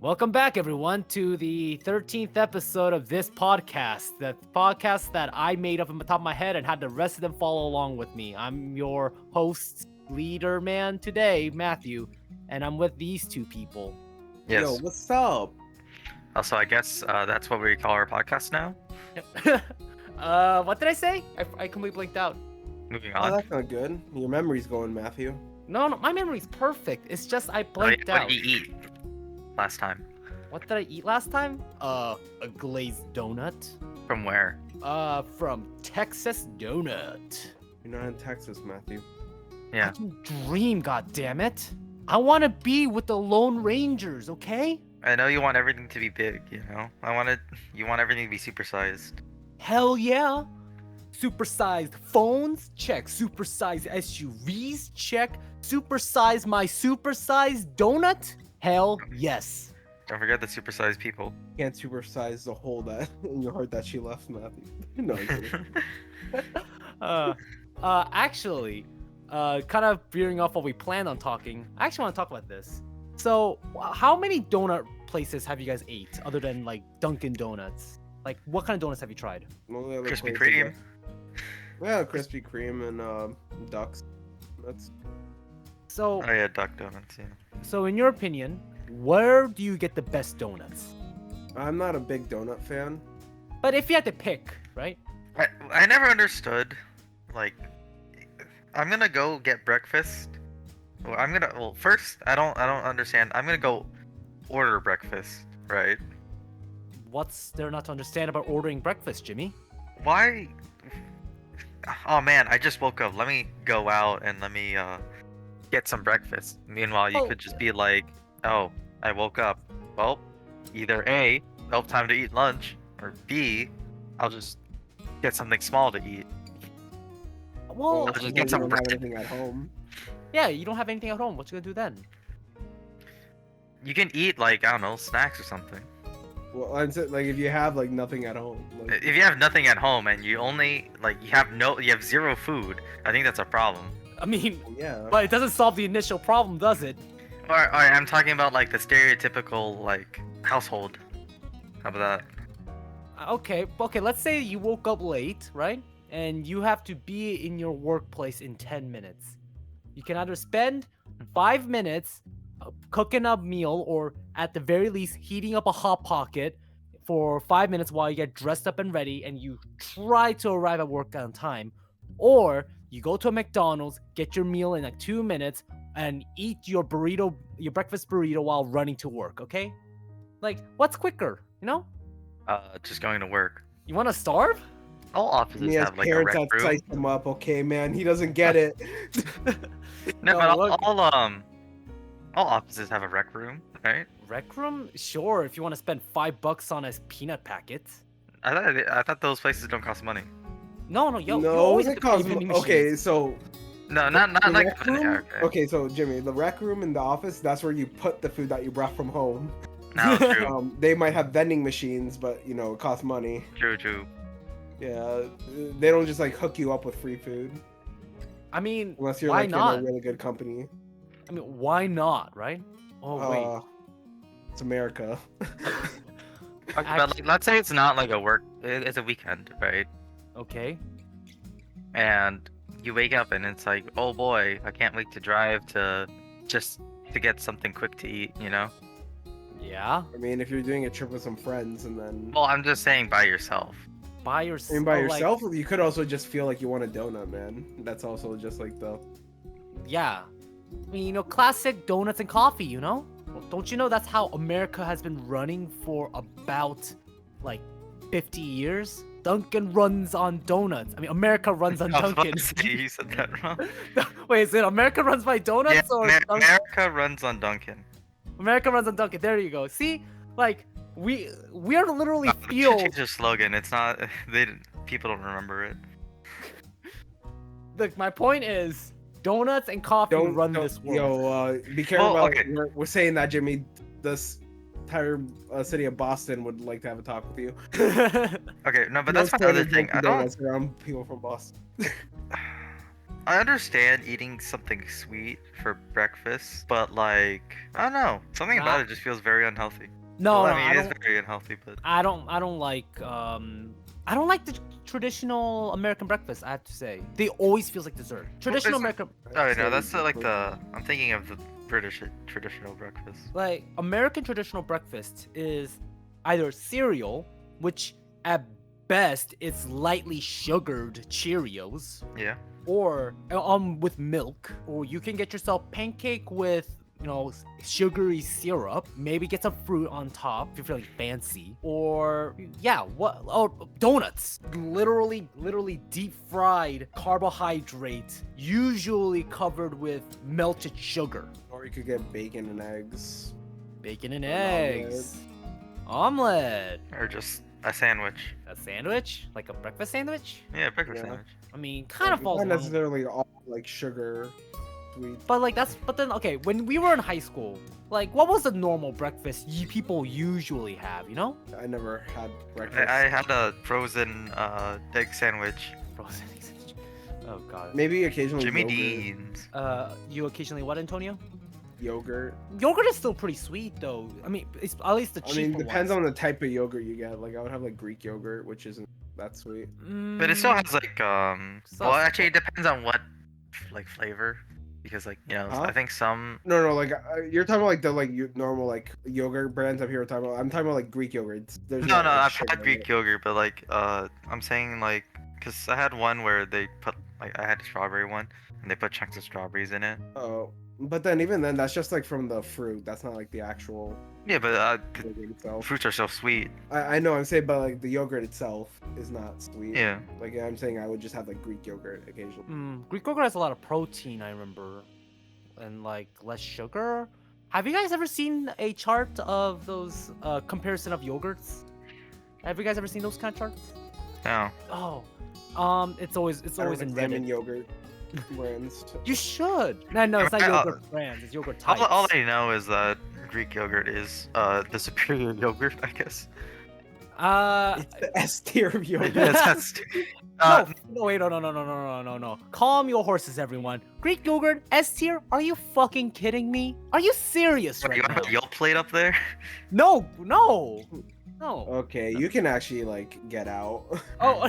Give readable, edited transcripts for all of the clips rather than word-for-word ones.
Welcome back, everyone, to the 13th episode of this podcast. The podcast that I made up on the top of my head and had the rest of them follow along with me. I'm your host, leader man today, Matthew, and I'm with these two people. Yes. Yo, what's up? Also, I guess that's what we call our podcast now. What did I say? I completely blanked out. Moving Oh, on. that's not good. Your memory's going, Matthew. No, my memory's perfect. It's just I What blanked out. did you eat last time? What did I eat last time? A glazed donut. From where? From Texas Donut. You're not in Texas, Matthew. Yeah. I can dream, goddammit. I want to be with the Lone Rangers, okay? I know you want everything to be big, you know? You want everything to be supersized. Hell yeah. Supersized phones? Check. Supersized SUVs? Check. Supersize my supersized donut? Hell yes. Don't forget the supersized people. You can't supersize the hole that in your heart that she left, Matthew. No, I'm kidding. Actually, kind of veering off what we planned on talking, I actually want to talk about this. So, how many donut places have you guys ate other than like Dunkin' Donuts? Like, what kind of donuts have you tried? Well, the other Krispy place Kreme. is, Yeah, Krispy Kreme and Ducks. That's So, Oh yeah, Duck Donuts, yeah. so in your opinion, where do you get the best donuts? I'm not a big donut fan. But if you had to pick, right? I never understood, like, I'm gonna go get breakfast. Well, first, I don't understand. I'm gonna go order breakfast, right? What's there not to understand about ordering breakfast, Jimmy? Why? Oh man, I just woke up. Let me go out and let me get some breakfast. Meanwhile, you Oh. could just be like, "Oh, I woke up. Well, either A, no time to eat lunch, or B, I'll just get something small to eat." Well, just you get some don't have bread. anything at home. yeah, you don't have anything at home. What you gonna do then? You can eat like, I don't know, snacks or something. Well, I'm saying, like if you have like nothing at home. Like, If you have nothing at home and you only you have zero food, I think that's a problem. I mean, yeah. but it doesn't solve the initial problem, does it? Or I'm talking about like the stereotypical like household. How about that? Okay, let's say you woke up late, right? And you have to be in your workplace in 10 minutes. You can either spend 5 minutes cooking a meal or at the very least heating up a hot pocket for 5 minutes while you get dressed up and ready and you try to arrive at work on time. Or you go to a McDonald's, get your meal in like 2 minutes and eat your breakfast burrito while running to work, okay? Like, what's quicker, you know? Just going to work. You want to starve? All offices He has have like a parents rec that room. size him up. Okay, man, he doesn't get it. No, No, but look- all offices have a rec room, right? Rec room? Sure, if you want to spend $5 on a peanut packet. I thought those places don't cost money. No, you no, always it have to pay costs. vending Okay, machines. so No, not the like rec yeah, room? okay. Okay, so Jimmy, the rec room in the office, that's where you put the food that you brought from home. No, true, They might have vending machines, but you know, it costs money. true. Yeah, they don't just like hook you up with free food I mean, unless you're why like not? in a really good company. I mean, why not, right? Oh, wait. It's America. Okay, but like, let's say it's not like it's a weekend, right? Okay. And you wake up and it's like, oh boy, I can't wait to drive to get something quick to eat, you know? Yeah. I mean, if you're doing a trip with some friends and then Well, I'm just saying by yourself. By I yourself. mean by yourself, you could also just feel like you want a donut, man. That's also just like the Yeah. I mean, you know, classic donuts and coffee, you know? Well, don't you know that's how America has been running for about, like, 50 years? Dunkin' runs on donuts. I mean, America runs on I was about Dunkin'. to say you said that wrong. Wait, is it America runs by donuts Yeah, or America runs on Dunkin'. America runs on Dunkin'? There you go. See, like we are literally We should fueled. change their slogan. It's not. People don't remember it. Look, my point is, donuts and coffee run this world. Yo, be careful Well, about. okay. We're saying that, Jimmy. This entire city of Boston would like to have a talk with you. Okay, no, but that's my other thing. I don't. Around people from Boston. I understand eating something sweet for breakfast, but like I don't know, something Nah. about it just feels very unhealthy. No, Well, no, I mean, I it is don't. very unhealthy, but I don't like the traditional American breakfast. I have to say, they always feels like dessert. Traditional isn't- American, oh I'd no, say that's like different. the. I'm thinking of the British traditional breakfast. like American traditional breakfast is either cereal, which at best it's lightly sugared Cheerios, Yeah. or with milk, or you can get yourself pancake with sugary syrup, maybe get some fruit on top if you're feeling fancy, or yeah, donuts, literally deep fried carbohydrate, usually covered with melted sugar. Or you could get bacon and eggs. Bacon and An eggs, omelet, Or just a sandwich. a sandwich, like a breakfast sandwich. Yeah, breakfast Yeah. sandwich. I mean, kind Like, of it's falls not along. necessarily all like sugar, sweet. But like but then okay, when we were in high school, like what was the normal breakfast people usually have, you know? I never had breakfast. I had a frozen egg sandwich. Frozen eggs. Oh god. Maybe occasionally Jimmy yogurt. Dean's. You occasionally what, Antonio? Yogurt. Yogurt is still pretty sweet though. I mean, it's at least the I cheaper mean, depends ones. on the type of yogurt you get. Like I would have like Greek yogurt, which isn't that sweet. But it still Mm, has like Still well has- actually it depends on what like flavor because like Huh? I think some No, like you're talking about like the normal like yogurt brands up here. We're talking about. I'm talking about like Greek yogurt. There's no not, like, I've sugar had in Greek it. yogurt but like I'm saying like because I had one where they put like I had a strawberry one and they put chunks of strawberries in it. Oh, but then even then, that's just like from the fruit. That's not like the actual Yeah, but the yogurt itself. fruits are so sweet. I know I'm saying, but like the yogurt itself is not sweet. Yeah. Like I'm saying, I would just have like Greek yogurt occasionally. Greek yogurt has a lot of protein, I remember, and like less sugar. Have you guys ever seen a chart of those comparison of yogurts? Have you guys ever seen those kind of charts? No. Oh, it's always I don't in like lemon Reddit. yogurt brands. You should. No, it's not I- yogurt brands. It's yogurt types. All I know is that Greek yogurt is the superior yogurt, I guess. It's the S tier of yogurt. That's No, wait, no. Calm your horses, everyone. Greek yogurt, S tier? Are you fucking kidding me? Are you serious what, right you want to now? put Yelp plate up there? No. Okay, you can actually like get out. Oh,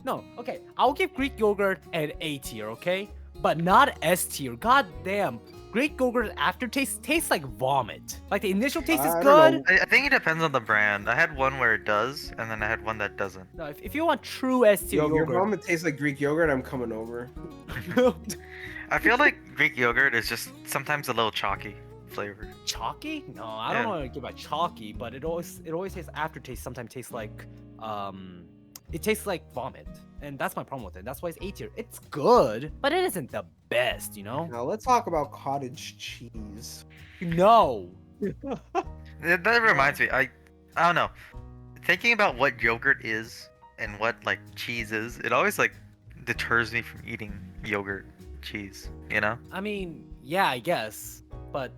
no. Okay, I'll give Greek yogurt an A tier, okay? But not S tier. God damn. Greek yogurt aftertaste tastes like vomit. Like the initial taste is I don't good. know. I think it depends on the brand. I had one where it does, and then I had one that doesn't. No, if you want true S tier Yo, if your yogurt, mom tastes like Greek yogurt, I'm coming over. I feel like Greek yogurt is just sometimes a little chalky flavor. chalky? No, I don't know about chalky, but it always tastes aftertaste. Sometimes tastes like it tastes like vomit, and that's my problem with it. That's why it's A tier. It's good, but it isn't the best, you know? Now let's talk about cottage cheese. No. That reminds me. I don't know. Thinking about what yogurt is and what like cheese is, it always like deters me from eating yogurt cheese. You know? I mean, yeah, I guess, but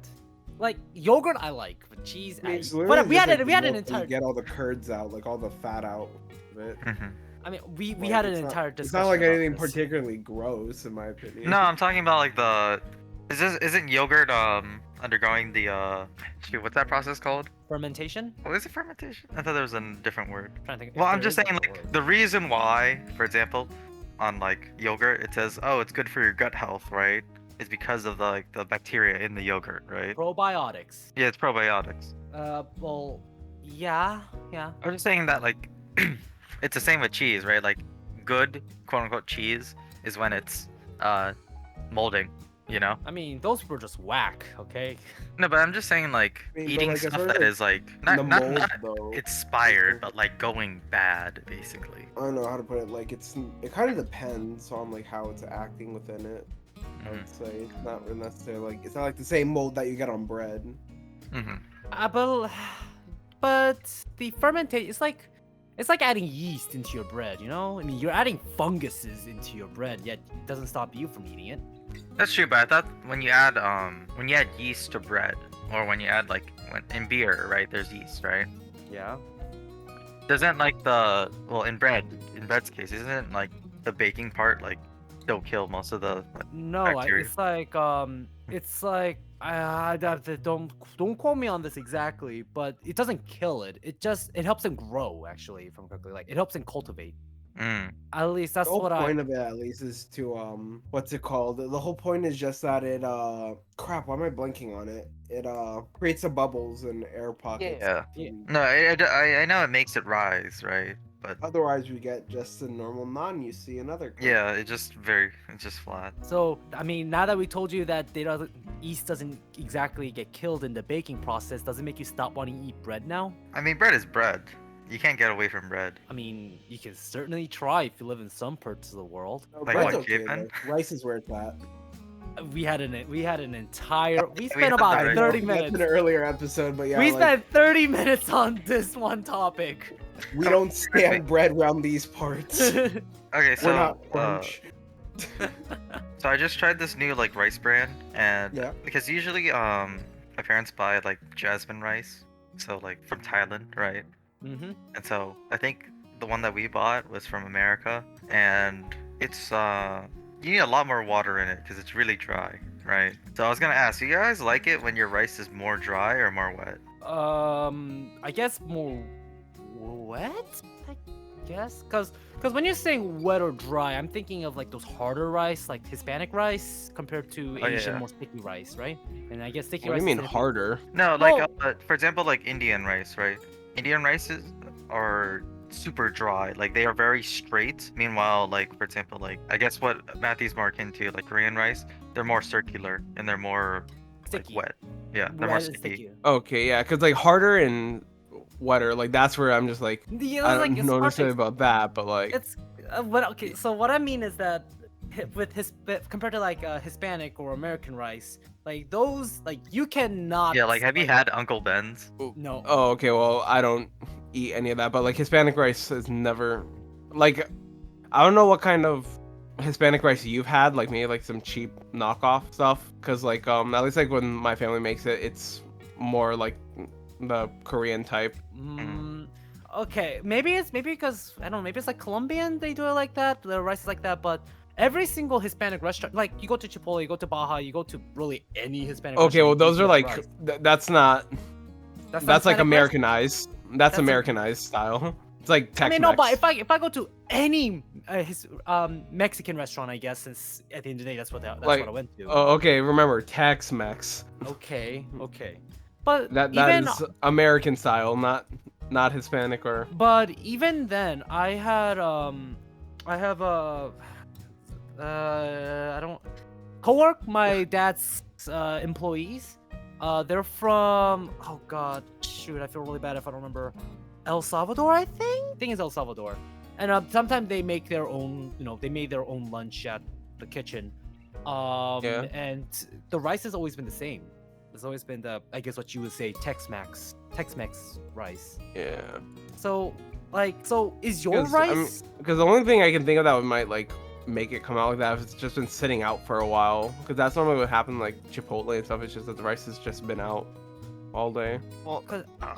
like yogurt, I like, but cheese. I mean, it's But literally we just, had like, we had an milk where you entire. get all the curds out, like all the fat out of it. hmm I mean, we Like, had an it's not- entire It's discussion. not like about anything this. particularly gross, in my opinion. No, I'm talking about like the. Isn't yogurt undergoing the shoot, what's that process called? Fermentation. Oh, is it fermentation? I thought there was a different word. trying to think. Well, if I'm there just is a saying, word. like, the reason why, for example, on like yogurt, it says, "Oh, it's good for your gut health," right? Is because of the bacteria in the yogurt, right? Probiotics. Yeah, it's probiotics. Well, yeah. I'm just saying that, like, it's the same with cheese, right? Like, good quote unquote cheese is when it's molding, you know? I mean, those were just whack. Okay. No, but I'm just saying, like, I mean, but, eating like, as stuff far as, that like, is like the not mold, though. expired, but like going bad, basically. I don't know how to put it. Like it kind of depends on like how it's acting within it. I Mhm. would say it's not really necessarily like it's not like the same mold that you get on bread. Mm-hmm. But the fermentation, it's like adding yeast into your bread. You know, I mean, you're adding funguses into your bread, yet it doesn't stop you from eating it. That's true, but I thought when you add yeast to bread, or when you add like in beer, right? There's yeast, right? Yeah. Doesn't like in bread's case, isn't like the baking part like still kill most of the No, bacteria. it's like don't quote me on this exactly, but it doesn't kill it. It helps them grow actually from quickly. Like it helps them cultivate. Mm. At least The that's whole what I. point of it, at least, is to what's it called? The whole point is just that it crap. Why am I blanking on it? It creates the bubbles and air pockets. Yeah. Yeah. and No, I know it makes it rise, right? But Otherwise, we get just a normal non you see in other countries. yeah, it's just flat. So I mean, now that we told you that yeast doesn't exactly get killed in the baking process, does it make you stop wanting to eat bread now? I mean, bread is bread. You can't get away from bread. I mean, you can certainly try if you live in some parts of the world. No, Like bread's what, okay, cavemen? though. Rice is where it's at. We had an entire. We we spent had about that, right? 30 That's minutes. an earlier episode, but yeah, We like, spent 30 minutes on this one topic. we don't stand bread around these parts. Okay, We're so not French. so I just tried this new like rice brand, and Yeah. because usually my parents buy like jasmine rice, so like from Thailand, right? Mm-hmm. And so I think the one that we bought was from America, and it's you need a lot more water in it because it's really dry, right? So I was gonna ask, you guys like it when your rice is more dry or more wet? I guess more wet. I guess, cause when you're saying wet or dry, I'm thinking of like those harder rice, like Hispanic rice, compared to Oh, Asian yeah. more sticky rice, right? And I guess sticky What do rice. you mean is harder? No, like Well- for example, like Indian rice, right? Indian rices are super dry, like they are very straight. Meanwhile, like for example, like I guess what Matthew's more akin to, like Korean rice, they're more circular and they're more like Sticky. wet. Yeah, they're more Wet and sticky. sticky. Okay, yeah, because like harder and wetter, like that's where I'm just like, Yeah, I it's like, don't it's know hard to necessarily about that, but like, It's okay. So what I mean is that compared to like Hispanic or American rice, like those, like you cannot. Yeah, like have you had Uncle Ben's? No. oh, okay, well, I don't eat any of that, but like Hispanic rice is never, like, I don't know what kind of Hispanic rice you've had, like maybe like some cheap knockoff stuff, because like at least like when my family makes it, it's more like the Korean type. Okay, maybe because I don't know. Maybe it's like Colombian. They do it like that. The rice is like that, but. Every single Hispanic restaurant, like you go to Chipotle, you go to Baja, you go to really any Hispanic Okay, well restaurant. those you are get like rice. that's not That's that's like Hispanic rice? Americanized. That's That's a- Americanized style. It's like Tex-Mex. I mean, no, but if I go to any Mexican restaurant, I guess since at the end of the day that's what Like, I went to. Oh, okay. Remember Tex-Mex. Okay, but That even is American style, not Hispanic or. but even then, I have I don't co-work my dad's employees. They're from oh god, shoot, I feel really bad if I don't remember. El Salvador, I think it's El Salvador. And sometimes they make their own, they made their own lunch at the kitchen. Yeah. And the rice has always been the same. It's always been I guess what you would say Tex-Mex rice. Yeah. So is your 'Cause, rice? Because the only thing I can think of that might like make it come out like that if it's just been sitting out for a while. Because that's normally what happened like Chipotle and stuff. It's just that the rice has just been out all day. Well,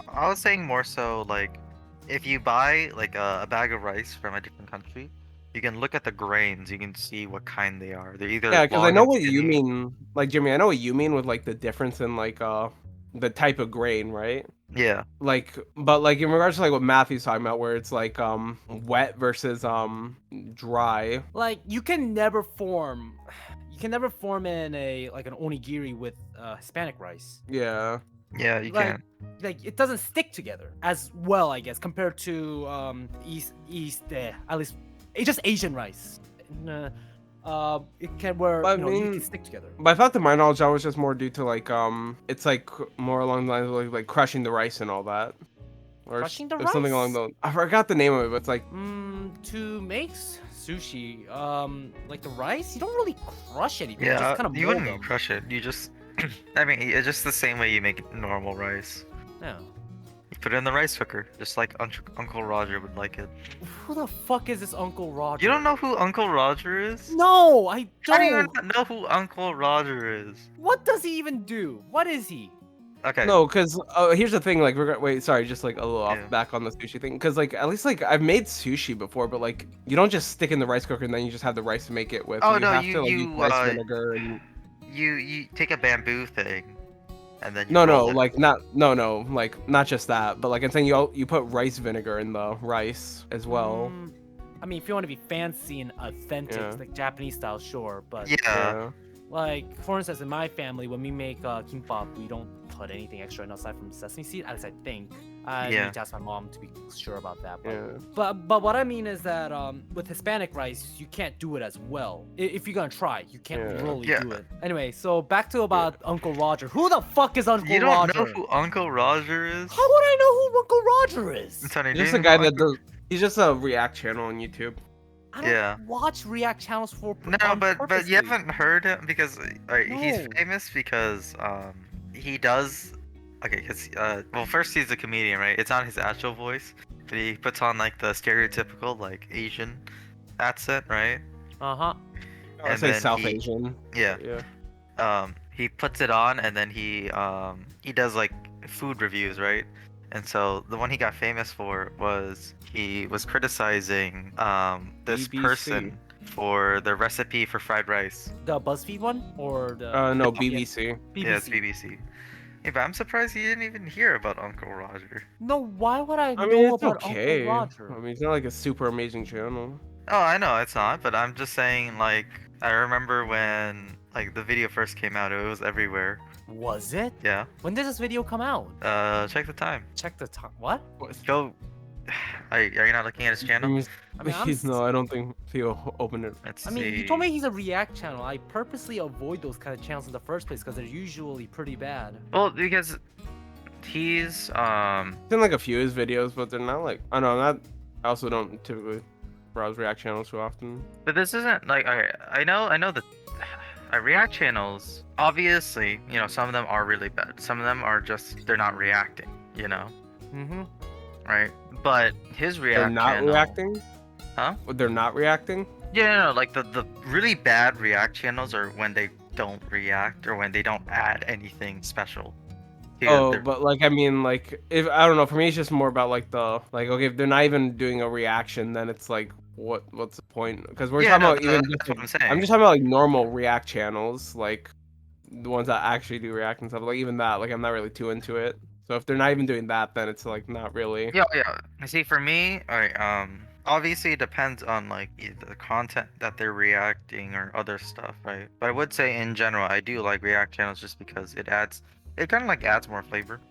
I was saying more so like if you buy like a bag of rice from a different country, you can look at the grains. You can see what kind they are. They're either Yeah, because I long know and what you skinny- mean. Like Jimmy, I know what you mean with like the difference in like the type of grain, right? Yeah. Like, but like in regards to like what Matthew's talking about, where it's like wet versus dry. Like you can never form in a like an onigiri with Hispanic rice. Yeah. Yeah, you Like- can. Like it doesn't stick together as well, I guess, compared to at least just Asian rice. It can where But I you mean- can stick together. But I thought to my knowledge that was just more due to like it's like more along the lines of like crushing the rice and all that. Or Crushing the or something along rice? those. I forgot the name of it, but it's like To make sushi, like the rice, you don't really crush anything. You Yeah, just kind of you mold wouldn't them. crush it. You just, I mean, it's just the same way you make normal rice. Yeah. You put it in the rice cooker, just like Uncle Roger would like it. Who the fuck is this Uncle Roger? You don't know who Uncle Roger is? No, I How do you don't. not know who Uncle Roger is? What does he even do? What is he? Okay. No, because here's the thing. Like, wait, sorry, just like a little off Yeah. back on the sushi thing. Because like at least like I've made sushi before, but like you don't just stick in the rice cooker and then you just have the rice to make it with. Oh You no, have to like use rice vinegar and you take a bamboo thing, and then you no, roll it. like not no, like not just that, but like I'm saying you put rice vinegar in the rice as well. I mean, if you want to be fancy and authentic, Yeah. like Japanese style, sure. But Yeah. Yeah. like, for instance, in my family, when we make kimbap, we don't put anything extra in aside from sesame seed. At least I think. I Yeah. need to ask my mom to be sure about that. But, Yeah. but what I mean is that with Hispanic rice, you can't do it as well. If you're gonna try, you can't Yeah. really Yeah. do it. Anyway, so back to about Uncle Roger. Who the fuck is Uncle You don't Roger? know who Uncle Roger is? How would I know who Uncle Roger is? Tony, He's just do a you guy know that Uncle- does. He's just a React channel on YouTube. I don't Yeah. watch React channels for No, on but purposely. you haven't heard him because he's No. famous because he does because well, first he's a comedian, right? It's not his actual voice, but he puts on like the stereotypical like Asian accent, right? Uh-huh. I And say then South he- Asian. Yeah. Yeah. He puts it on and then he does like food reviews, right? And so the one he got famous for was he was criticizing this BBC. person for the recipe for fried rice. The BuzzFeed one or the No, yeah, BBC. Yeah, it's BBC. Yeah, but I'm surprised you didn't even hear about Uncle Roger. No, why would I, I know mean, it's about okay. Uncle I Roger? mean, it's not like a super amazing channel. Oh, I know it's not, but I'm just saying like I remember when like the video first came out, it was everywhere. Was it? Yeah. When did this video come out? Check the time. Check the time. What? Go. Are you not looking at his channel? I mean, I'm no, I don't think he'll open it. Let's I mean, see. you told me he's a React channel. I purposely avoid those kind of channels in the first place because they're usually pretty bad. Well, because he's I've seen like a few of his videos, but they're not like I know not. I also don't typically browse React channels too often. But this isn't like I know that React channels. Obviously, you know, some of them are really bad. Some of them are just they're not reacting. You know, Mm-hmm. right? But his React They're not channel, reacting. Huh? They're not reacting. Yeah, no, like the really bad React channels are when they don't react or when they don't add anything special. to Oh, their- but like I mean, like if I don't know, for me it's just more about like the like okay, if they're not even doing a reaction, then it's like what's the point? Because we're Yeah, talking no, about even that's just what like, I'm saying. I'm just talking about like normal React channels, like the ones that actually do React and stuff. Like even that, like I'm not really too into it. So if they're not even doing that, then it's like not really. Yeah, yeah. See, for me, alright, obviously it depends on like the content that they're reacting or other stuff, right? But I would say in general, I do like React channels just because it kind of like adds more flavor.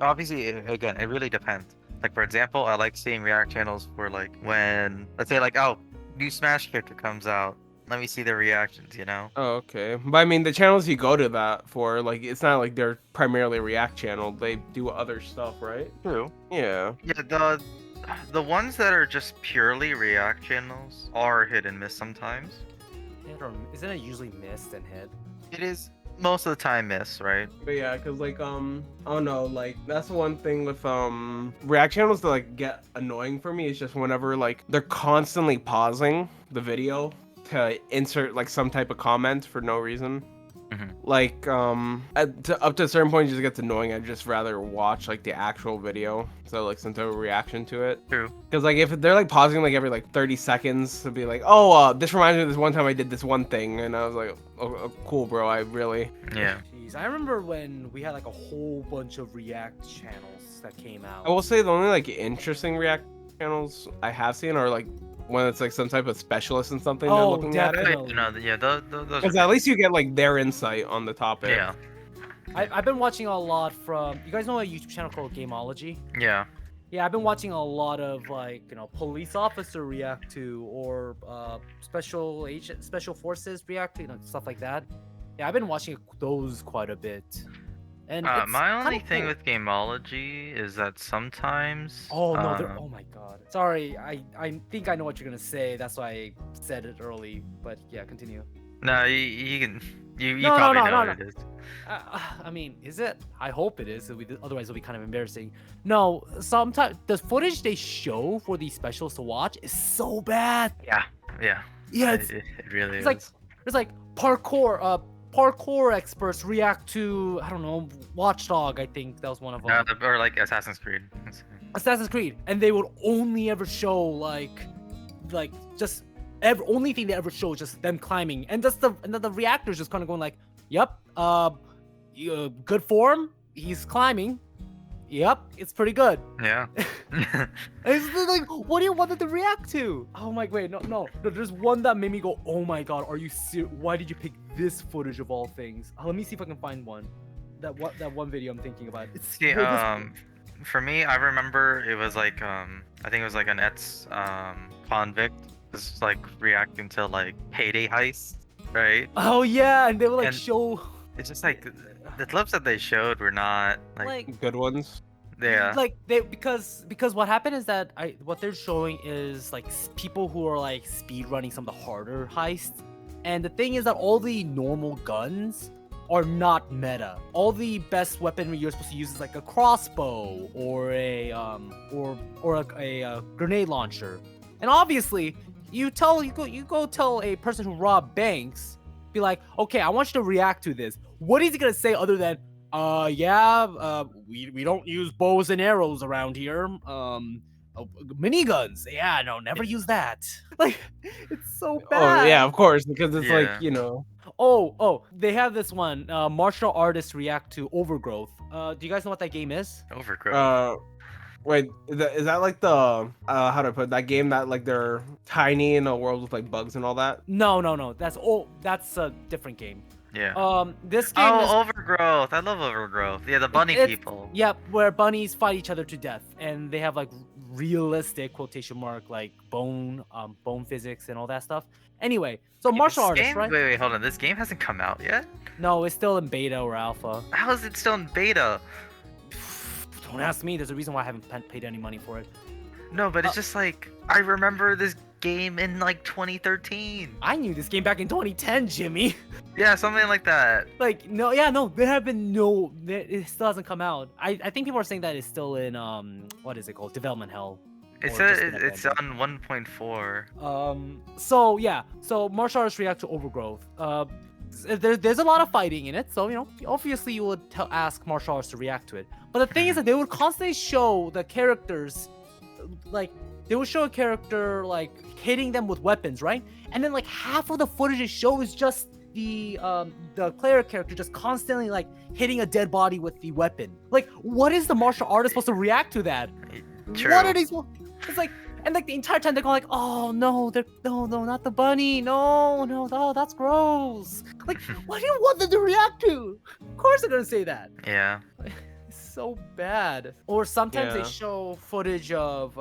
Obviously, again, it really depends. Like for example, I like seeing React channels for like when, let's say like, oh, new Smash character comes out. Let me see their reactions, you know? Oh, okay. But I mean, the channels you go to that for, like, it's not like they're primarily a React channel. They do other stuff, right? True. Yeah. Yeah, the ones that are just purely React channels are hit and miss sometimes. Hit or isn't it usually missed and hit? It is most of the time miss, right? But yeah, cause like I don't know, like that's the one thing with React channels that like get annoying for me is just whenever like they're constantly pausing the video to insert like some type of comment for no reason. Mhm. Like up to a certain point it just gets annoying. I'd just rather watch like the actual video, so like some type of reaction to it. True. Because like if they're like pausing like every like 30 seconds to be like, oh, this reminds me of this one time I did this one thing, and I was like, oh, cool, bro. I really. Yeah. Jeez, I remember when we had like a whole bunch of React channels that came out. I will say the only like interesting React channels I have seen are like when it's like some type of specialist and something they're Oh, looking at it. definitely. No, yeah, those Because are at least you get like their insight on the topic. yeah, I've been watching a lot from. You guys know a YouTube channel called Gameology? yeah. Yeah, I've been watching a lot of like police officer react to or special forces react to, stuff like that. Yeah, I've been watching those quite a bit. And it's My only kinda thing cool. with Gameology is that sometimes. Oh no! Oh my god! Sorry, I think I know what you're gonna say. That's why I said it early. But yeah, continue. No, you can. You No, no, probably no, know no, what no. it is. I mean, is it? I hope it is. Otherwise, it'll be kind of embarrassing. No, sometimes the footage they show for these specials to watch is so bad. Yeah, yeah. Yeah, It really it's is. like there's like parkour, parkour experts react to, I don't know, Watchdog. I think that was one of them. Or like Assassin's Creed. Assassin's Creed, and they would only ever show like just only thing they ever show is just them climbing, and the reactors just kind of going like, "Yep, good form. He's climbing. Yep, it's pretty good." Yeah. It's like, what do you want them to react to? Oh my, wait, no. There's one that made me go, "Oh my god, are you serious? Why did you pick this footage of all things?" Let me see if I can find one. That one video I'm thinking about. It's See, for me, I remember it was like I think it was like an convict was like reacting to like payday heist, right? Oh yeah, and they would like And- show It's just like the clips that they showed were not like Good ones. yeah. like they because what happened is that what they're showing is like people who are like speed running some of the harder heists, and the thing is that all the normal guns are not meta. All the best weaponry you're supposed to use is like a crossbow or a grenade launcher. And obviously, you go tell a person who robbed banks, be like, "Okay, I want you to react to this." What is he gonna say other than, we don't use bows and arrows around here. Miniguns. Yeah, no, never use that. Like, it's so bad. Oh yeah, of course, because it's Yeah. like, you know. Oh, they have this one. Martial artists react to Overgrowth. Do you guys know what that game is? Overgrowth. Wait, is that like the how do I put it? That game that like they're tiny in a world with like bugs and all that? No. That's a different game. Yeah. This game is Overgrowth. I love Overgrowth. Yeah, the bunny it's- people. yeah, where bunnies fight each other to death, and they have like realistic quotation mark like bone physics and all that stuff. Anyway, so martial This artists, game- right? Wait, hold on. This game hasn't come out yet? No, it's still in beta or alpha. How is it still in beta? Don't ask me. There's a reason why I haven't paid any money for it. No, but it's just like I remember this game in like 2013. I knew this game back in 2010, Jimmy. Yeah, something like that. Like, no, there have been it still hasn't come out. I think people are saying that it's still in what is it called, development hell. It or says just been it's abandoned. on 1.4. So martial artists react to Overgrowth. There's a lot of fighting in it, so obviously you would ask martial artists to react to it. But the thing is that they would constantly show the characters, like they would show a character like hitting them with weapons, right? And then like half of the footage they show is just the player character just constantly like hitting a dead body with the weapon. Like, what is the martial artist supposed to react to that? True. What are these? It's like, and like the entire time they're going like, "Oh no, no, not the bunny, no, oh, that's gross." Like, what do you want them to react to? Of course they're gonna say that. Yeah. It's so bad. Or sometimes Yeah. they show footage of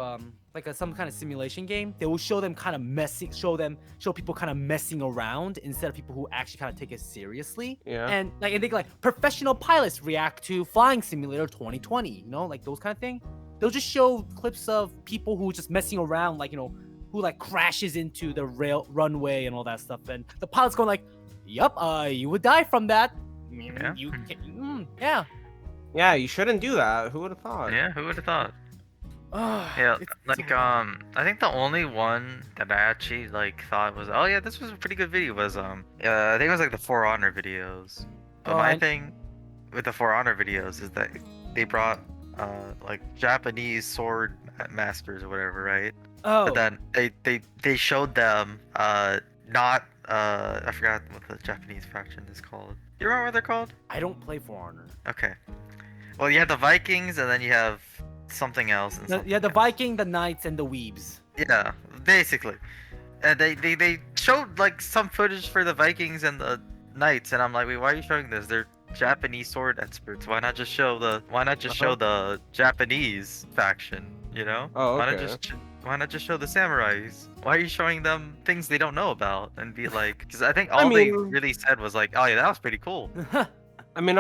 like some kind of simulation game. They will show them kind of show people kind of messing around instead of people who actually kind of take it seriously. Yeah. And I think like professional pilots react to Flying Simulator 2020, like those kind of thing. They'll just show clips of people who just messing around, like, who like crashes into the runway and all that stuff. And the pilot's going like, "Yup, you would die from that." Yeah. Yeah. Yeah, you shouldn't do that. Who would have thought? Yeah, who would have thought? Ah, Yeah, it's like so bad. I think the only one that I actually like thought was, oh yeah, this was a pretty good video was I think it was like the For Honor videos. But Oh, my and- thing with the For Honor videos is that they brought like Japanese sword masters or whatever, right? Oh. But then they showed them not I forgot what the Japanese faction is called. You remember what they're called? I don't play For Honor. Okay. Well, you have the Vikings and then you have something else. And something Yeah, the else. Viking, the Knights, and the Weebs. Yeah, basically. And they showed like some footage for the Vikings and the Knights, and I'm like, wait, why are you showing this? They're Japanese sword experts. Why not just show the Japanese faction? Oh, Why okay. why not just show the samurais? Why are you showing them things they don't know about and be like? Because I think I all they mean- really said was like, oh yeah, that was pretty cool. I mean,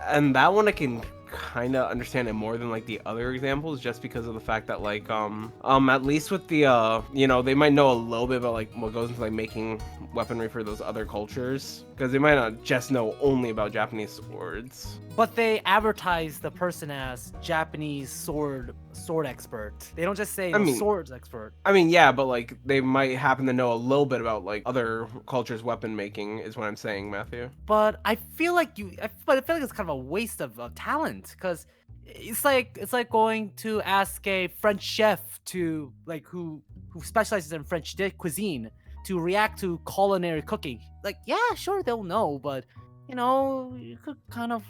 and that one I can kind of understand it more than like the other examples, just because of the fact that like at least with the you know, they might know a little bit about like what goes into like making weaponry for those other cultures, because they might not just know only about Japanese swords. But they advertise the person as Japanese sword expert. They don't just say I mean- swords expert. I mean, yeah, but like they might happen to know a little bit about like other cultures' weapon making, is what I'm saying, Matthew. But I feel like but I feel like it's kind of a waste of talent, because it's like going to ask a French chef to like who specializes in French cuisine to react to culinary cooking. Like, yeah, sure, they'll know, but you know, you could kind of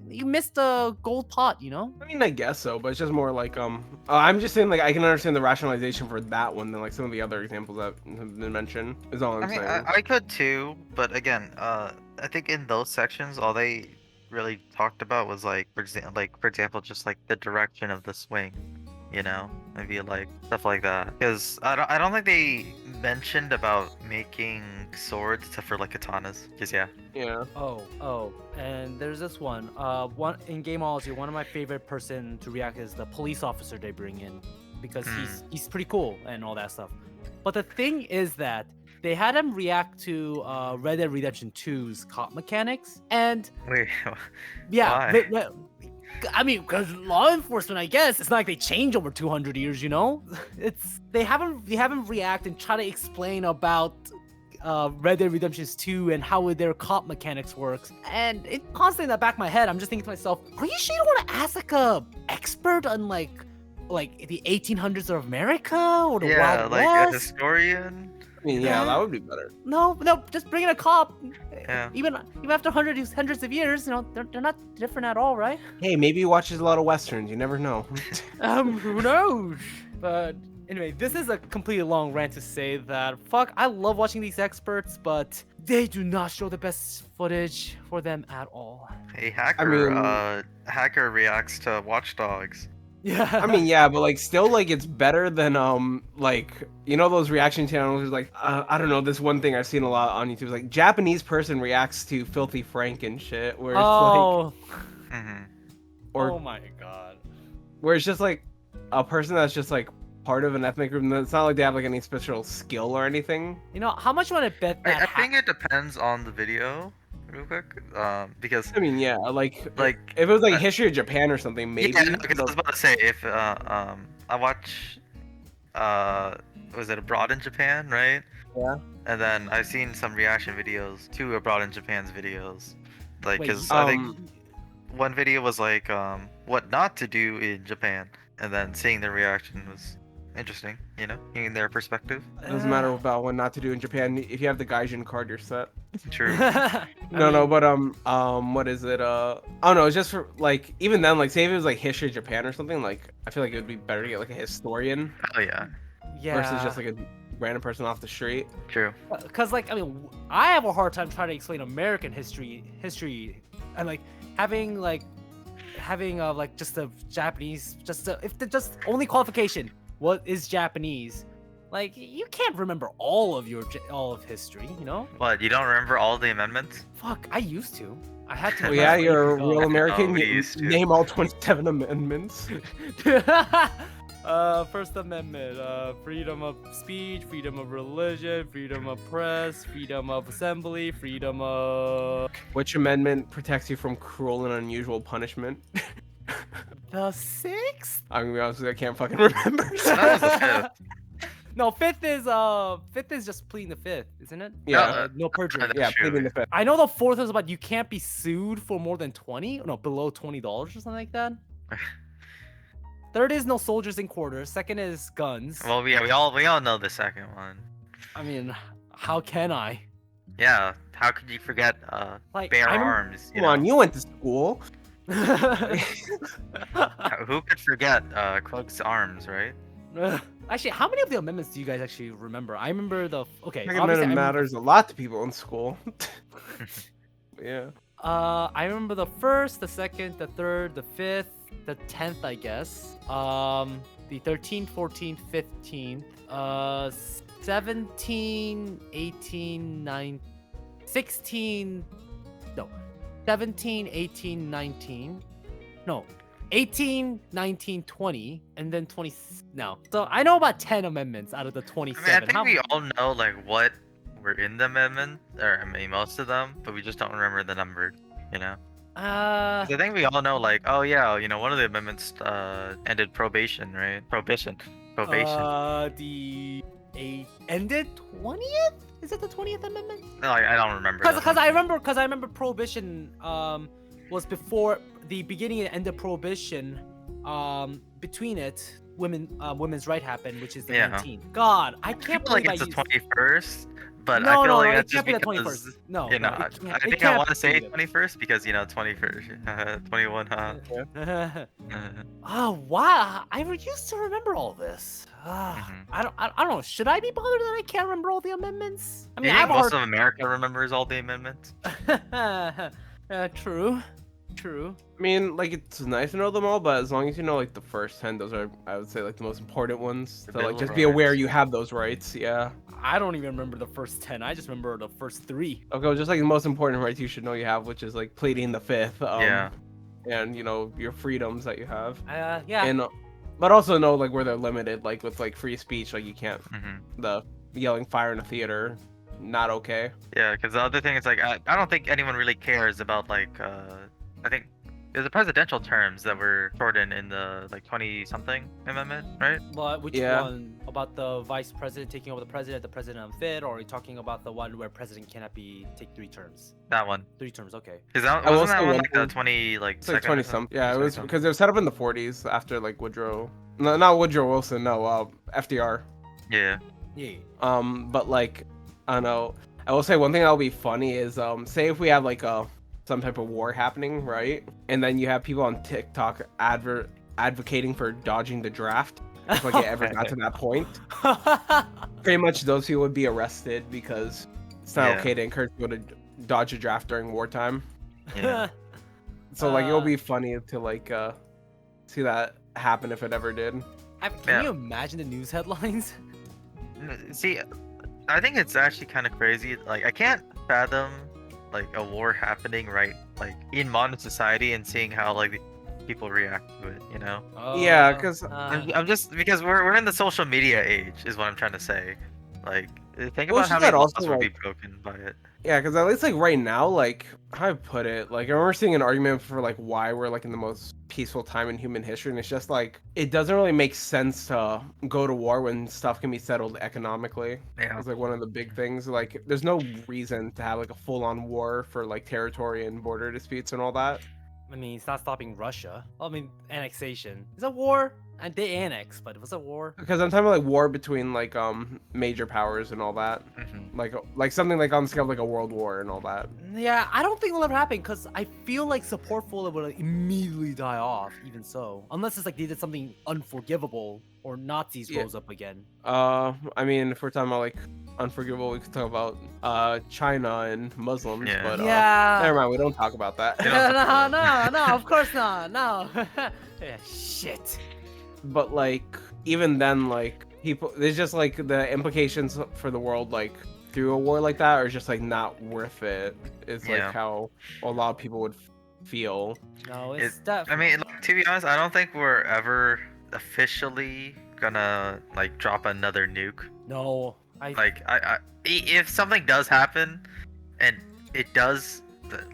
you missed the gold pot, you know? I mean, I guess so, but it's just more like I'm just saying like I can understand the rationalization for that one than like some of the other examples that have been mentioned. Is all I'm I mean, saying. I could too, but again, I think in those sections, all they really talked about was like, for example, just like the direction of the swing, you know, maybe like stuff like that. Because I don't think they mentioned about making swords except for like katanas. Just yeah. Yeah. Oh, and there's this one. One in Gameology, one of my favorite person to react is the police officer they bring in, because he's pretty cool and all that stuff. But the thing is that they had him react to Red Dead Redemption 2's cop mechanics, and Wait. yeah, Why? I mean, because law enforcement, I guess it's not like they change over 200 years, you know. It's they haven't react and try to explain about Red Dead Redemption 2 and how their cop mechanics works, and it constantly in the back of my head, I'm just thinking to myself, are you sure you don't want to ask like a expert on like the 1800s of America or the Yeah, Wild like a West? historian. I mean, yeah, that would be better. No, just bring in a cop. Yeah. Even after hundreds of years, you know, they're not different at all, right? Hey, maybe he watches a lot of westerns. You never know. Who knows? But anyway, this is a completely long rant to say that I love watching these experts, but they do not show the best footage for them at all. A hacker, mean- hacker reacts to watchdogs. Yeah. I mean, yeah, but like still, like it's better than like you know those reaction channels like I don't know, this one thing I've seen a lot on YouTube is like Japanese person reacts to Filthy Frank and shit, where it's oh. Mm-hmm. or Oh my god. where it's just like a person that's just like part of an ethnic group, and it's not like they have like any special skill or anything. You know how much you want to bet that? I think it depends on the video, real quick. Because I mean, yeah, like like if it was like history of Japan or something, maybe. yeah, because I but- was about to say if I watch was it Abroad in Japan, right? Yeah. And then I've seen some reaction videos to Abroad in Japan's videos, like Wait, because I think um, one video was like what not to do in Japan, and then seeing their reaction was interesting, you know, hearing their perspective. It doesn't matter about what not to do in Japan. If you have the Gaijin card, you're set. True. No, but what is it? I don't know. It's just for like even then, like say if it was like history of Japan or something, like I feel like it would be better to get like a historian Oh yeah. Yeah. versus just like a random person off the street. True. Because like I mean, I have a hard time trying to explain American history, and like having like just the Japanese, if the just only qualification, what is Japanese? Like you can't remember all of history, you know? What, you don't remember all the amendments? Fuck, I used to. I had to. Well, yeah, remember you're a years real ago. American. we You used to. name all 27 amendments. First Amendment, freedom of speech, freedom of religion, freedom of press, freedom of assembly, freedom of... Which amendment protects you from cruel and unusual punishment? The sixth? I'm gonna be honest with you, I can't fucking remember. That was the fifth. No, fifth is just pleading the fifth, isn't it? Yeah. No perjury. That's Yeah, true. pleading the fifth. I know the fourth is about you can't be sued for more than 20, no, below $20 or something like that. Third is no soldiers in quarters. Second is guns. Well, yeah, we all know the second one. I mean, how can I? Yeah, how could you forget Like, bear I remember- arms? Come on, you went to school. Who could forget Krug's arms, right? Actually, how many of the amendments do you guys actually remember? I remember the okay. Second obviously, Amendment I remember- matters a lot to people in school. Yeah. I remember the first, the second, the third, the fifth, the 10th, I guess. The 13th, 14th, 15th, 17, 18, 19, 16, no, 17, 18, 19, No, 18, 19, 20, and then 20. No, so I know about 10 amendments out of the I 27. think we all know like what were in the amendment, or I mean most of them, but we just don't remember the number. You know. Uh, 'Cause I think we all know like, oh yeah, one of the amendments ended probation, right? Probation. the ended 20th. Is it the 20th amendment? No, I don't remember. Because I remember prohibition was before the beginning and end of prohibition. Between it, women's right happened, which is the Yeah. 19th. God, I I can't feel like believe it's I the used. 21st, but I No, feel no, like no, it that's just can't be the because 21st. No, you know no, I, it can't. I It think I can't want to say be 21st because 21st, 21, huh? the- Oh wow! I used to remember all this. Mhm. I don't know. Should I be bothered that I can't remember all the amendments? I Do you mean, think I've most heard. of America remembers all the amendments? True, true. I mean, like it's nice to know them all, but as long as you know like the first 10, those are I would say like the most important ones. The To Bill like of just be aware Rights. you have those rights. Yeah. I don't even remember the first 10. I just remember the first 3. Okay, well, just like the most important rights you should know you have, which is like pleading the fifth. Yeah. And your freedoms that you have, Yeah. and but also know like where they're limited, like with like free speech, like you can't hmm the yelling fire in a theater, not okay. Yeah, because the other thing is like I don't think anyone really cares about like I think there's the presidential terms that were shortened in the like 20 something amendment, right? But which Yeah. one? About the vice president taking over the president unfit, or are you talking about the one where president cannot take 3 terms? That one. 3 terms, okay. Because that I will wasn't that say one one like the thing- 20 like It's like second 20 or something. Yeah, it 20 was something? because it was set up in the 40s after like Woodrow, no, not Woodrow Wilson, no, FDR. Yeah. Yeah. But like I don't know. I will say one thing that'll be funny is say if we have like some type of war happening, right? And then you have people on TikTok advocating for dodging the draft. If like it ever got to that point, pretty much those people would be arrested because it's not Yeah. okay to encourage people to dodge a draft during wartime. Yeah. So like it'll Uh, be funny to like see that happen if it ever did. Can Yeah. you imagine the news headlines? See, I think it's actually kind of crazy. Like, I can't fathom like a war happening right like in modern society and seeing how like people react to it. You know, Yeah, 'cause I'm just because we're in the social media age, is what I'm trying to say. Like, think Well, about it's how just many that laws also, would be like- broken by it. Yeah, because at least like right now, like how I put it, like I remember seeing an argument for like why we're like in the most peaceful time in human history, and it's just like it doesn't really make sense to go to war when stuff can be settled economically. Yeah. It's like one of the big things. Like there's no reason to have like a full-on war for like territory and border disputes and all that. I mean, it's not stopping Russia. I mean, annexation. It's a war, and they annex, but it was a war. Because I'm talking about like war between like major powers and all that. Mhm. Like something like on the scale of like a world war and all that. Yeah, I don't think it'll ever happen because I feel like support for it would like, immediately die off. Even so, unless it's like they did something unforgivable or Nazis Yeah. rose up again. I mean, if we're talking about like unforgivable, we could talk about China and Muslims, Yeah. but Yeah. never mind, we don't talk about that. No, of course not. No. Yeah, shit. But like even then, like people, there's just like the implications for the world, like through a war like that, are just like not worth it. Is like Yeah. how a lot of people would feel. No, it's I mean, like, to be honest, I don't think we're ever officially gonna like drop another nuke. no. Like, if something does happen, and it does,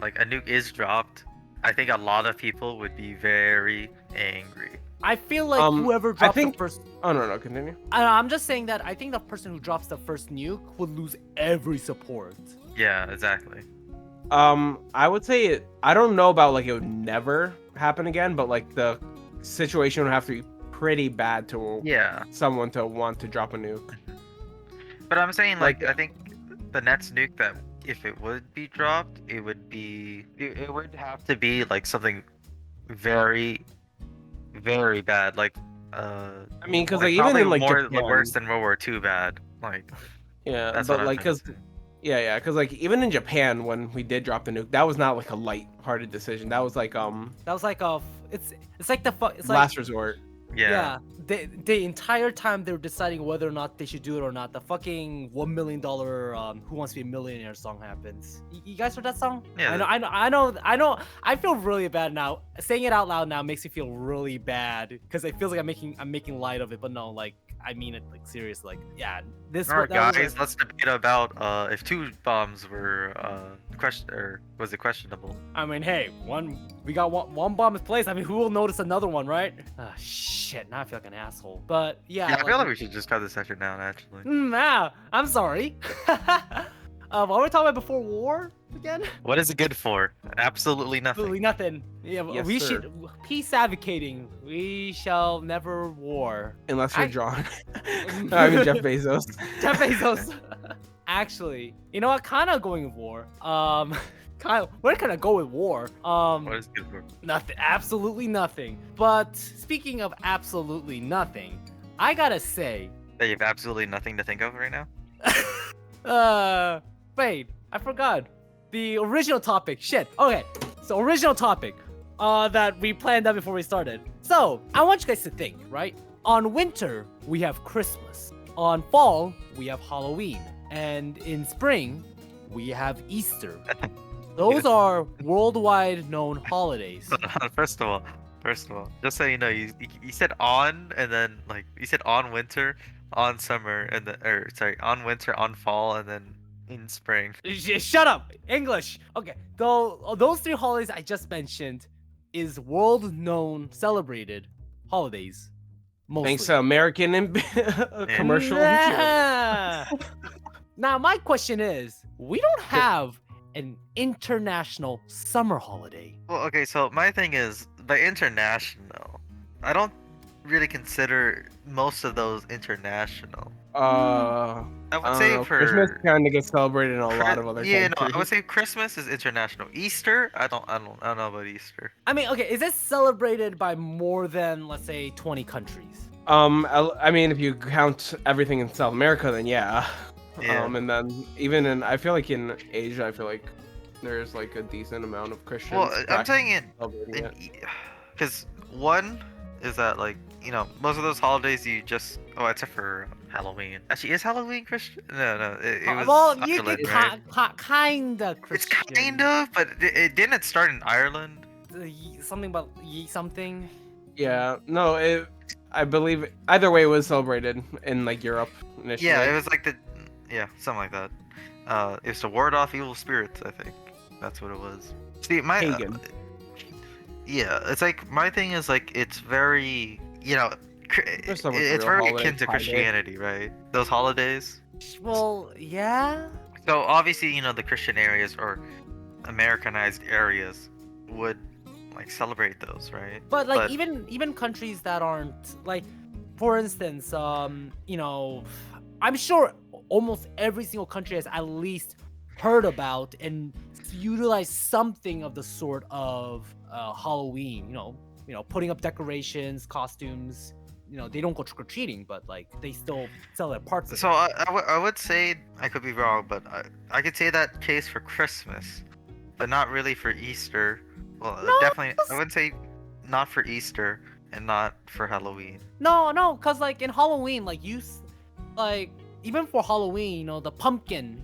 like a nuke is dropped, I think a lot of people would be very angry. I feel like whoever I dropped think- the first. Oh no, continue. I'm just saying that I think the person who drops the first nuke would lose every support. Yeah, exactly. I would say I don't know about like it would never happen again, but like the situation would have to be pretty bad to Yeah, someone to want to drop a nuke. but I'm saying like Like- I think the next nuke that if it would be dropped, it would be it would have to be like something very, very bad. Like I mean, 'cause, like, even probably in, like, more Japan- worse than World War II bad. Like Yeah, that's but what I'm like trying to because say. yeah, because like even in Japan when we did drop the nuke, that was not like a light-hearted decision. That was like That was like a. It's like the it's like last resort. Yeah. The entire time they're deciding whether or not they should do it or not, the fucking $1 million Who Wants to Be a Millionaire song happens. You guys heard that song? Yeah, I feel really bad now. Saying it out loud now makes me feel really bad because it feels like I'm making light of it, but no, like I mean it like serious. Like yeah, this Alright, that was guys, let's debate about if 2 bombs were was it questionable? I mean, hey, we got one bomb in place. I mean, who will notice another one, right? Ah, shit. Now I feel like an asshole. But yeah, Yeah, I feel like we should just cut this section down actually. I'm sorry. What were we talking about before war again? What is it good for? Absolutely Absolutely nothing. nothing. Yeah, Yes, we sir. should peace advocating. We shall never war. Unless you're I- John. No, I mean Jeff Bezos. Jeff Bezos. Actually, you know what? Kind of going with war. We're gonna go with war. What is it good for? Nothing. Absolutely nothing. But speaking of absolutely nothing, I gotta say, That you have absolutely nothing to think of right now? wait, I forgot the original topic. Shit. Okay, so original topic, that we planned out before we started. So I want you guys to think, right? On winter we have Christmas. On fall we have Halloween, and in spring we have Easter. Those are worldwide known holidays. First of all, just so you know, you said on and then like you said on winter, on summer, and then or sorry, on winter, on fall, and then in spring. Shut up! English! Okay, though those 3 holidays I just mentioned is world-known celebrated holidays. Mostly. Thanks to American and commercial. Yeah. Now my question is, we don't have an international summer holiday. Well, okay, so my thing is by international, I don't really consider most of those international. I I would don't say know. for Christmas kind of gets celebrated in a lot of other yeah, no, countries. I would say Christmas is international. Easter, I don't know about Easter. I mean, okay, is this celebrated by more than, let's say, 20 countries? I mean, if you count everything in South America, then yeah. Yeah. And then even I feel like in Asia, I feel like there's like a decent amount of Christians. Well, I'm saying celebrating it. because one is that like most of those holidays you just except for Halloween. Actually, is Halloween Christian? No, it was Well, you Ireland, get right? kinda It's Christian. kind of, but it didn't start in Ireland. Something about something. Yeah, no, I believe either way it was celebrated in like Europe initially. Yeah, it was like something like that. It was to ward off evil spirits. I think that's what it was. See, my Pagan. yeah, it's like my thing is like it's very There's so much it's real very holiday akin to tied in. Christianity, right? Those holidays. Well, yeah. So obviously, the Christian areas or Americanized areas would like celebrate those, right? But like But- even countries that aren't like, for instance, I'm sure almost every single country has at least heard about and utilized something of the sort of Halloween. Putting up decorations, costumes. They don't go trick or treating, but like they still sell their parts. Of So it. I would say I could be wrong, but I could say that case for Christmas, but not really for Easter. Well, No, definitely it's- I wouldn't say not for Easter and not for Halloween. No, cause like in Halloween, like like even for Halloween, the pumpkin,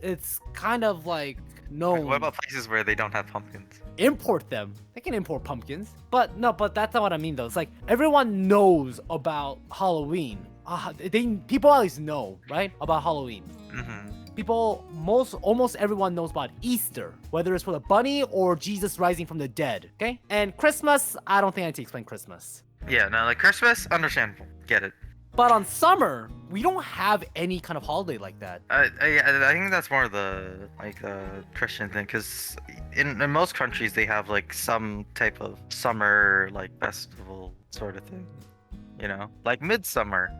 it's kind of like known. What about places where they don't have pumpkins? Import them? They can import pumpkins, but that's not what I mean though. It's like everyone knows about Halloween. People at least know, right, about Halloween. Mm-hmm. Almost everyone knows about Easter, whether it's for the bunny or Jesus rising from the dead. Okay, and Christmas, I don't think I need to explain Christmas. Yeah, no, like Christmas, understandable, get it. But on summer, we don't have any kind of holiday like that. I think that's more the Christian thing, because in most countries they have like some type of summer like festival sort of thing, like midsummer.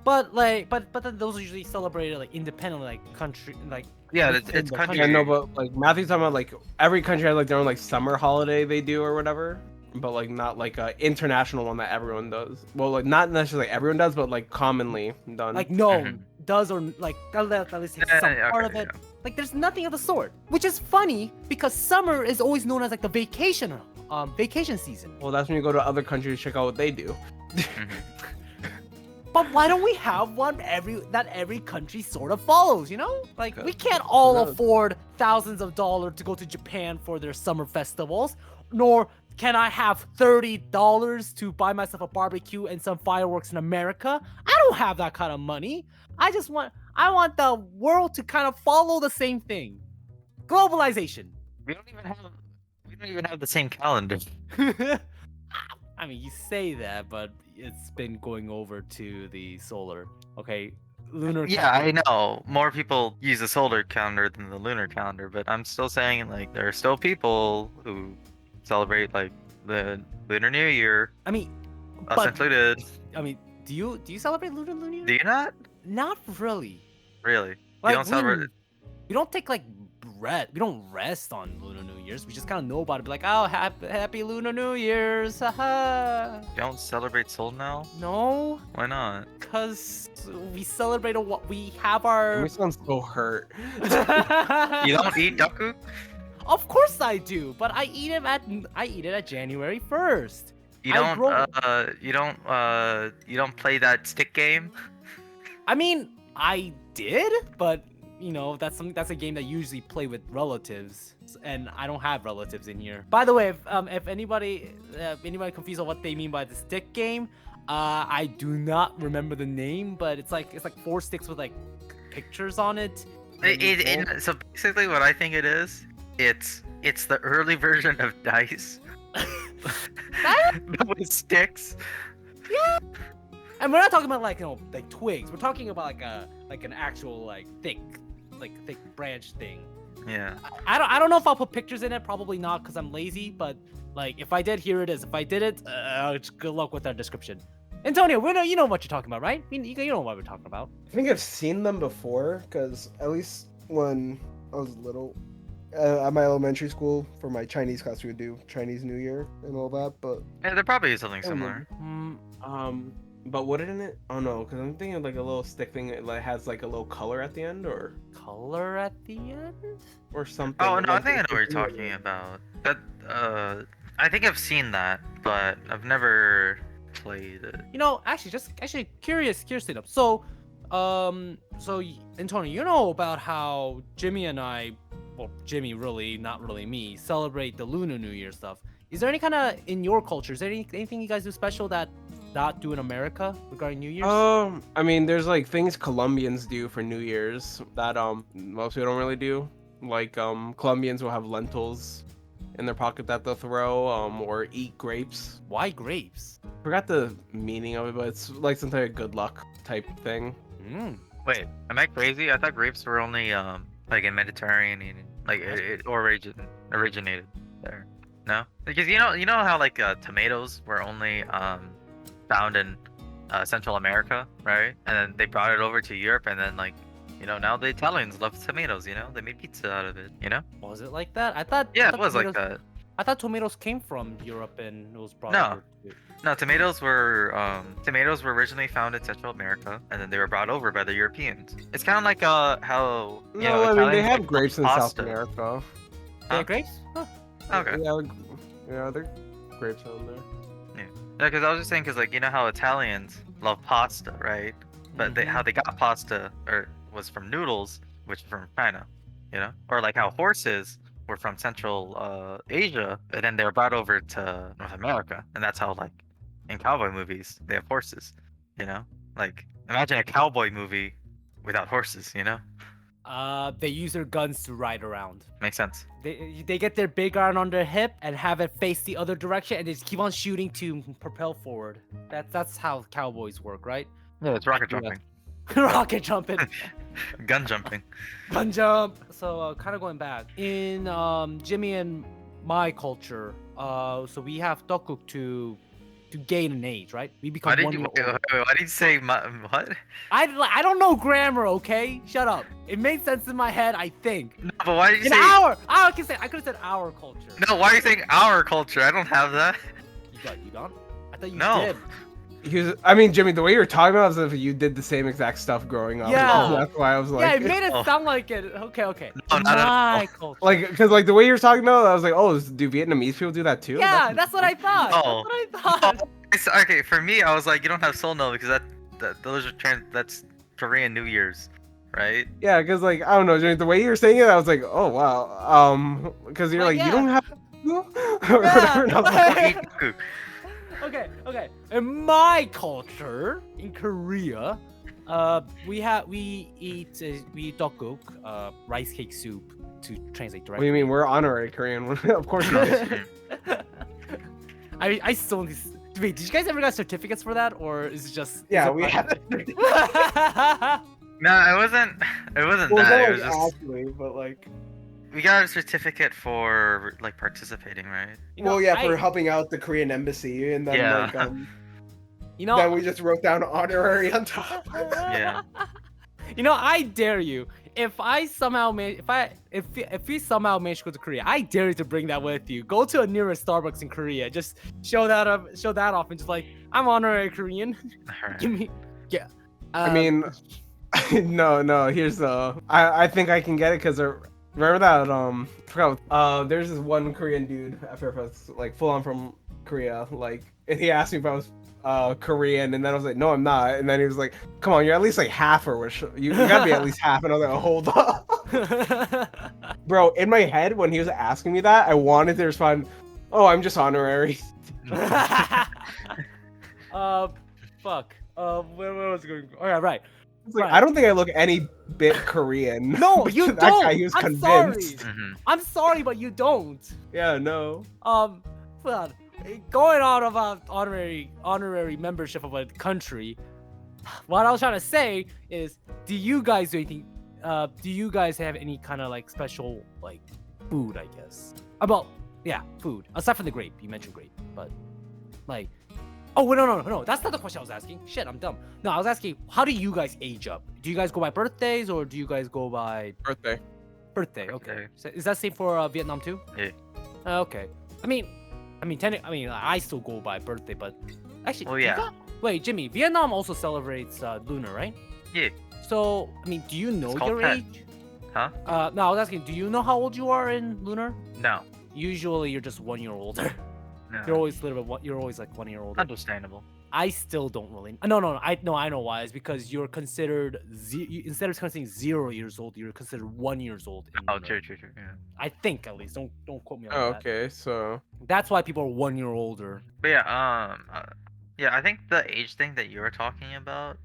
But then those are usually celebrated like independently, like country, like Yeah, within it's the country. Yeah, no, but like Matthew's talking about like every country has like their own like summer holiday they do or whatever, but like not like a international one that everyone does. Well, like not necessarily everyone does, but like commonly done. like known does or like at least Yeah, some yeah, part okay, of it. Like there's nothing of the sort, which is funny because summer is always known as like the vacation vacation season. Well, that's when you go to other countries to check out what they do. Mhm. But why don't we have one that every country sort of follows, you know? Like, we Okay. can't all No. afford thousands of dollars to go to Japan for their summer festivals, nor can I have $30 to buy myself a barbecue and some fireworks in America. I don't have that kind of money. I want the world to kind of follow the same thing. Globalization. We don't even have the same calendar. I mean, you say that, but it's been going over to the solar. Okay, lunar. Yeah, I know. More people use the solar calendar than the lunar calendar, but I'm still saying like there are still people who celebrate like the Lunar New Year, I mean, us but included. I mean, do you celebrate Lunar New Year? Do you not? Not really. Really? You Like don't celebrate? we don't take like rest. We don't rest on Lunar New Year's. We just kind of know about it. Be like, oh, happy Lunar New Year's, haha. You don't celebrate Soul now? No, Why not? cause we celebrate what we have It our. makes me sound so hurt. You don't eat Daku? Of course I do, but I eat it at January 1st. You I don't grow- you don't play that stick game? I mean, I did, but you know, that's a game that you usually play with relatives, and I don't have relatives in here. By the way, if anybody confused on what they mean by the stick game, I do not remember the name, but it's like 4 sticks with like pictures on it. and you roll- So basically what I think it is, it's the early version of dice. But with sticks. And we're not talking about like like twigs. We're talking about like an actual like thick branch thing. Yeah. I don't know if I'll put pictures in it. Probably not, because I'm lazy. But like, if I did, here it is. If I did it, good luck with our description. Antonio, you know what you're talking about, right? You know what we're talking about. I think I've seen them before, because at least when I was little, at my elementary school, for my Chinese class, we would do Chinese New Year and all that, but... Yeah, there probably is something I don't similar. But what in it? Oh no, because I'm thinking of like a little stick thing that like, has like a little color at the end, or Color at the end? something. Oh no, I like, think I know what you're it's talking about. That I think I've seen that, but I've never played it. You know, actually curious enough. So, Antonio, you know about how Jimmy and I, well, Jimmy really, not really me, celebrate the Lunar New Year stuff. Is there any kind of, in your culture, is there anything you guys do special that not do in America regarding New Year's? I mean, there's like things Colombians do for New Year's that most people don't really do. Like Colombians will have lentils in their pocket that they'll throw, or eat grapes. Why grapes? Forgot the meaning of it, but it's like some type of good luck type thing. Mm. Wait, am I crazy? I thought grapes were only like in Mediterranean, like it originated there. No, because you know how like tomatoes were only found in Central America, right? And then they brought it over to Europe, and then like now the Italians love tomatoes. They made pizza out of it. Was it like that? I thought. Yeah, I it thought was like tomatoes- that. I thought tomatoes came from Europe and it was brought No. over to... No, tomatoes were originally found in Central America, and then they were brought over by the Europeans. It's kind of like how No, you know, I mean they Italians have like grapes in South pasta. America. Yeah, Huh? grapes? Huh. Okay. Yeah, they're grapes on there. Yeah, because I was just saying, because like how Italians love pasta, right? But how they got pasta was from noodles, which are from China, or like how horses were from Central Asia, and then they were brought over to North America, and that's how like in cowboy movies they have horses, like imagine a cowboy movie without horses, They use their guns to ride around. makes sense. They get their big iron on their hip and have it face the other direction, and they just keep on shooting to propel forward. That's how cowboys work, right? Yeah, it's rocket Yeah. jumping, Rocket jumping, gun jumping. gun jump. So kind of going back in Jimmy and my culture, so we have dokuk to gain an age, right? We become Why did 1 you year wait, older. wait, why did you say what? I don't know grammar, okay? Shut up. It made sense in my head, I think. No, but why did you In say? I could have said our culture. No, why are you saying our culture? I don't have that. You don't? I thought you No. did. I mean, Jimmy, the way you were talking about it was if you did the same exact stuff growing up. Yeah. That's why I was Yeah, like, it made it Oh. sound like it. Okay, okay. No, not at all. My culture. like, because like the way you were talking about it, I was like, oh, do Vietnamese people do that too? Yeah, that's what I thought. Oh. That's what I thought. Okay, for me, I was like, you don't have Soul No because those are that's Korean New Year's, right? Yeah, because like I don't know, Jimmy, the way you were saying it, I was like, oh wow, because you're Like, like, you yeah. don't have, or whatever. And I was like, Yeah. Eat Okay, okay. In my culture, in Korea, we eat tteokguk, rice cake soup, to translate what directly. do you mean? We're honorary Korean, of course not. I still need. Wait, did you guys ever got certificates for that, or is it just? Yeah, is it we like- had. No, it wasn't. It wasn't Well, that. It that was just actually, but like. we got a certificate for like participating, right? You know, Well, yeah, for I- helping out the Korean embassy, and then Yeah. like You know, then we just wrote down honorary on top. Yeah. You know, I dare you. If I somehow if we somehow manage to go to Korea, I dare you to bring that with you. Go to a nearest Starbucks in Korea. Just show that off, and just like, I'm honorary Korean. Alright. Give me, yeah. I mean, no. Here's the. I think I can get it because remember that I forgot. There's this one Korean dude. I forgot if I was like full on from Korea. Like, and he asked me if I was Korean, and then I was like, no, I'm not. And then he was like, come on, you're at least like half, or you gotta be at least half. And I was like, oh, hold up, bro. In my head, when he was asking me that, I wanted to respond, oh, I'm just honorary. Fuck. Where was it going? All right, right. It's like, Right. I don't think I look any bit Korean. No, But you that don't. guy, he was I'm convinced. sorry. Mhm. I'm sorry, but you don't. Yeah, no. Well, going on about honorary membership of a country. What I was trying to say is, do you guys do anything? Do you guys have any kind of like special like food? I guess about food aside from the grape. You mentioned grape, but like, oh wait, no. That's not the question I was asking. Shit, I'm dumb. No, I was asking, how do you guys age up? Do you guys go by birthdays or do you guys go by Birthday. birthday? Okay. Birthday. So is that same for Vietnam too? Yeah. Okay. I mean, I still go by birthday, but actually, Well, do you yeah. got- wait, Jimmy, Vietnam also celebrates lunar, right? Yeah. So, I mean, do you know It's called your Tet. age? Huh? No, I was asking, do you know how old you are in lunar? No. Usually, you're just 1 year older. No. You're always you're always like 1 year older. Understandable. I still don't really. No. I know why. It's because you're considered instead of considering 0 years old, you're considered 1 years old. In Oh, lunar. true. Yeah. I think at least. Don't quote me on Oh, that. okay, so That's why people are 1 year older. But yeah, yeah, I think the age thing that you were talking about,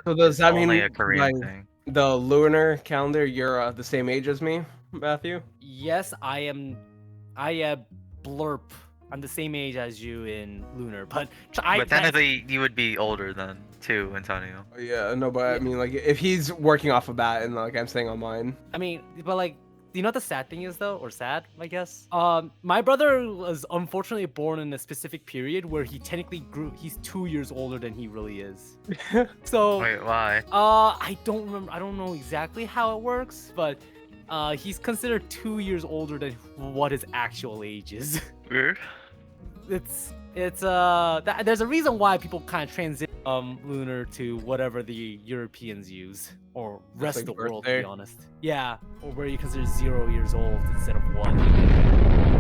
So does is that only mean, a Korean like, thing. the lunar calendar, you're the same age as me, Matthew? Yes, I am. I am blurp. I'm the same age as you in lunar, but But technically, you would be older than too, Antonio. Yeah, no, but I mean, like, if he's working off of that and like I'm staying on mine. I mean, but like, you know what the sad thing is though, or sad, I guess. My brother was unfortunately born in a specific period where he technically grew. He's 2 years older than he really is. So, Wait, why? I don't remember. I don't know exactly how it works, but he's considered 2 years older than what his actual age is. Weird. It's there's a reason why people kind of transit lunar to whatever the Europeans use or rest like of the world, to birthday? be honest. Yeah, or where you consider 0 years old instead of 1.